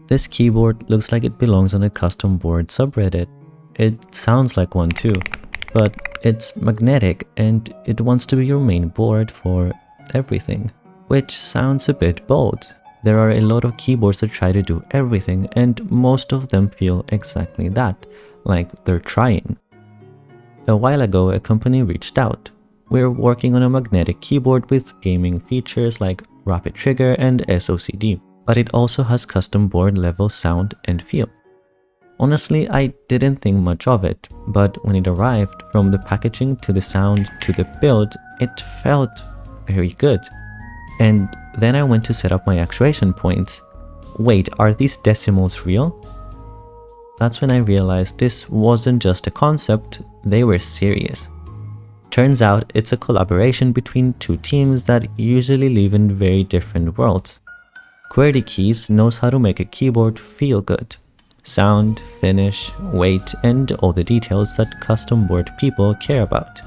This keyboard looks like it belongs on a custom board subreddit. It sounds like one too, but it's magnetic and it wants to be your main board for everything, which sounds a bit bold. There are a lot of keyboards that try to do everything, and most of them feel exactly that, like they're trying. A while ago, a company reached out. We're working on a magnetic keyboard with gaming features like rapid trigger and SOCD, but it also has custom board level sound and feel. Honestly, I didn't think much of it, but when it arrived, from the packaging to the sound to the build, it felt very good. And then I went to set up my actuation points. Wait, are these decimals real? That's when I realized this wasn't just a concept, they were serious. Turns out it's a collaboration between two teams that usually live in very different worlds. QWERTY Keys knows how to make a keyboard feel good. Sound, finish, weight, and all the details that custom board people care about.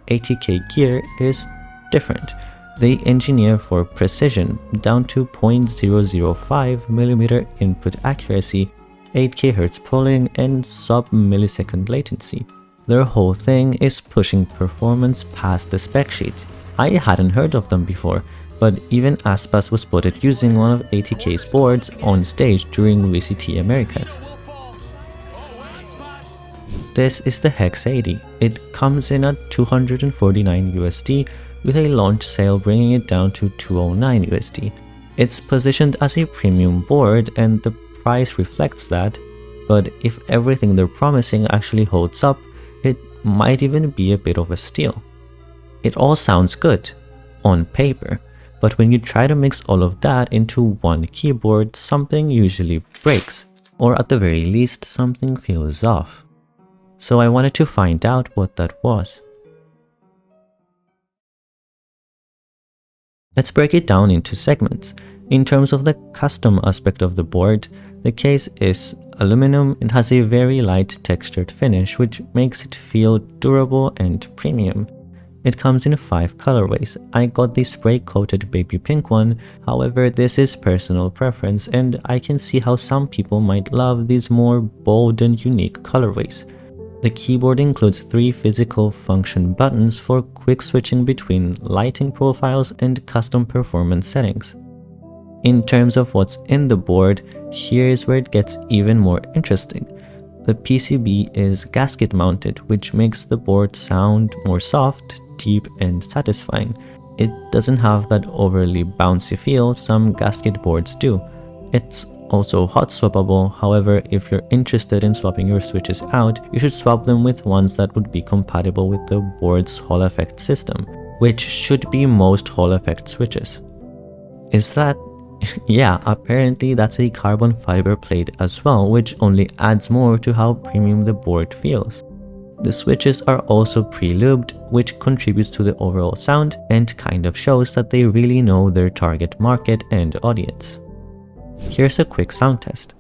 ATK Gear is different. They engineer for precision, down to 0.005mm input accuracy, 8 kHz polling, and sub-millisecond latency. Their whole thing is pushing performance past the spec sheet. I hadn't heard of them before, but even Aspas was spotted using one of ATK's boards on stage during VCT Americas. This is the Hex80. It comes in at $249 USD, with a launch sale bringing it down to $209 USD. It's positioned as a premium board and the price reflects that, but if everything they're promising actually holds up, it might even be a bit of a steal. It all sounds good on paper, but when you try to mix all of that into one keyboard, something usually breaks, or at the very least, something feels off. So I wanted to find out what that was. Let's break it down into segments. In terms of the custom aspect of the board, the case is aluminum and has a very light textured finish, which makes it feel durable and premium. It comes in 5 colorways. I got the spray coated baby pink one, however this is personal preference and I can see how some people might love these more bold and unique colorways. The keyboard includes 3 physical function buttons for quick switching between lighting profiles and custom performance settings. In terms of what's in the board, here's where it gets even more interesting. The PCB is gasket mounted, which makes the board sound more soft, deep, and satisfying. It doesn't have that overly bouncy feel some gasket boards do. It's also hot swappable, however if you're interested in swapping your switches out, you should swap them with ones that would be compatible with the board's Hall effect system, which should be most Hall effect switches. Is that? Yeah, apparently that's a carbon fiber plate as well, which only adds more to how premium the board feels. The switches are also pre-lubed, which contributes to the overall sound and kind of shows that they really know their target market and audience. Here's a quick sound test.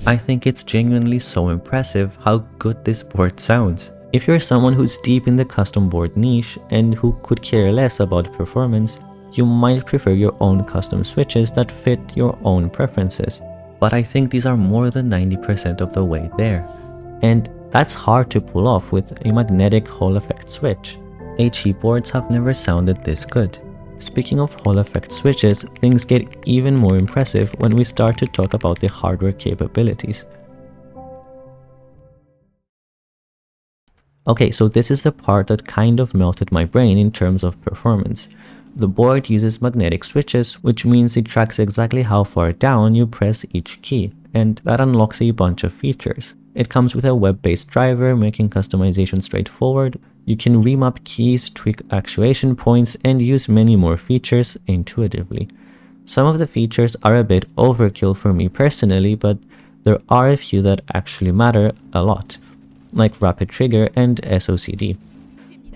I think it's genuinely so impressive how good this board sounds. If you're someone who's deep in the custom board niche and who could care less about performance, you might prefer your own custom switches that fit your own preferences. But I think these are more than 90% of the way there. And that's hard to pull off with a magnetic Hall effect switch. HE boards have never sounded this good. Speaking of Hall effect switches, things get even more impressive when we start to talk about the hardware capabilities. Okay, so this is the part that kind of melted my brain in terms of performance. The board uses magnetic switches, which means it tracks exactly how far down you press each key, and that unlocks a bunch of features. It comes with a web-based driver, making customization straightforward. You can remap keys, tweak actuation points, and use many more features intuitively. Some of the features are a bit overkill for me personally, but there are a few that actually matter a lot, like Rapid Trigger and SOCD.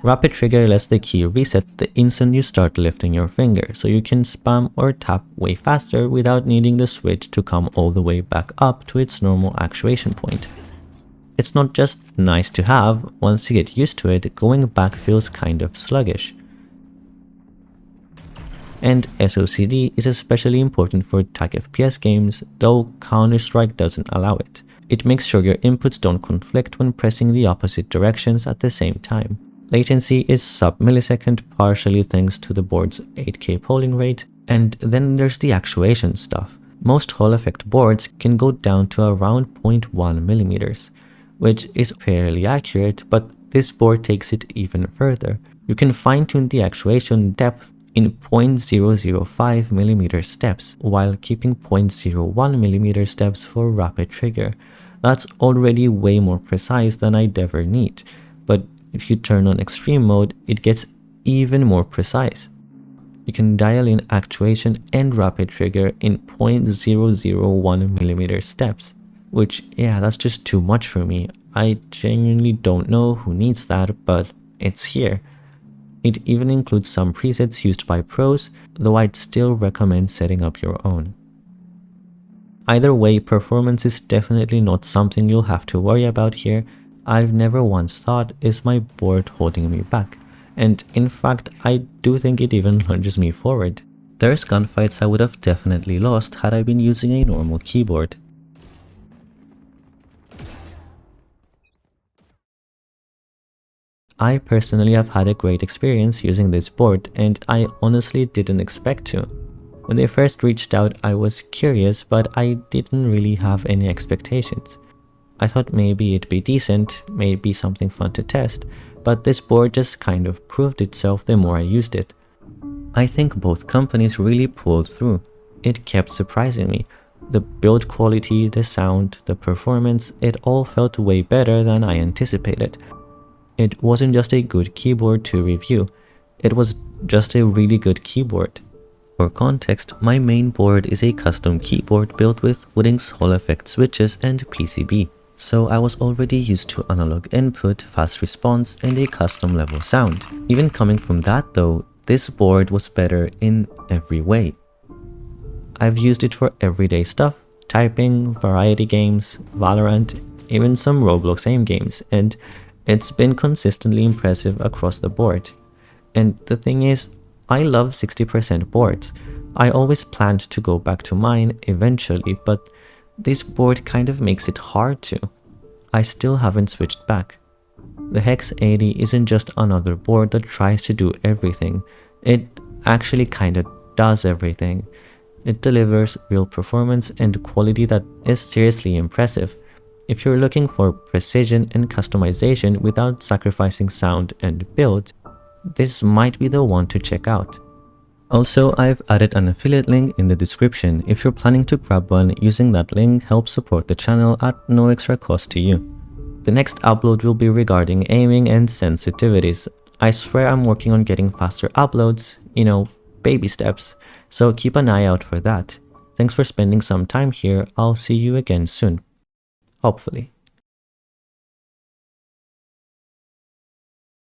Rapid Trigger lets the key reset the instant you start lifting your finger, so you can spam or tap way faster without needing the switch to come all the way back up to its normal actuation point. It's not just nice to have, once you get used to it, going back feels kind of sluggish. And SOCD is especially important for tag FPS games, though Counter-Strike doesn't allow it. It makes sure your inputs don't conflict when pressing the opposite directions at the same time. Latency is sub-millisecond, partially thanks to the board's 8K polling rate, and then there's the actuation stuff. Most Hall effect boards can go down to around 0.1 millimeters, which is fairly accurate, but this board takes it even further. You can fine-tune the actuation depth in 0.005 millimeter steps, while keeping 0.01 millimeter steps for rapid trigger. That's already way more precise than I'd ever need, but if you turn on extreme mode, it gets even more precise. You can dial in actuation and rapid trigger in 0.001 millimeter steps, which, yeah, that's just too much for me. I genuinely don't know who needs that, but it's here. It even includes some presets used by pros, though I'd still recommend setting up your own. Either way, performance is definitely not something you'll have to worry about here. I've never once thought, is my board holding me back? And in fact, I do think it even lunges me forward. There's gunfights I would have definitely lost had I been using a normal keyboard. I personally have had a great experience using this board, and I honestly didn't expect to. When they first reached out, I was curious, but I didn't really have any expectations. I thought maybe it'd be decent, maybe something fun to test, but this board just kind of proved itself the more I used it. I think both companies really pulled through. It kept surprising me. The build quality, the sound, the performance, it all felt way better than I anticipated. It wasn't just a good keyboard to review, it was just a really good keyboard. For context, my main board is a custom keyboard built with Woodding's Hall effect switches and PCB, so I was already used to analog input, fast response, and a custom level sound. Even coming from that though, this board was better in every way. I've used it for everyday stuff, typing, variety games, Valorant, even some Roblox aim games, and it's been consistently impressive across the board. And the thing is, I love 60% boards. I always planned to go back to mine eventually, but this board kind of makes it hard to. I still haven't switched back. The Hex80 isn't just another board that tries to do everything. It actually kinda does everything. It delivers real performance and quality that is seriously impressive. If you're looking for precision and customization without sacrificing sound and build, this might be the one to check out. Also, I've added an affiliate link in the description. If you're planning to grab one, using that link helps support the channel at no extra cost to you. The next upload will be regarding aiming and sensitivities. I swear I'm working on getting faster uploads, you know, baby steps, so keep an eye out for that. Thanks for spending some time here. I'll see you again soon. Hopefully.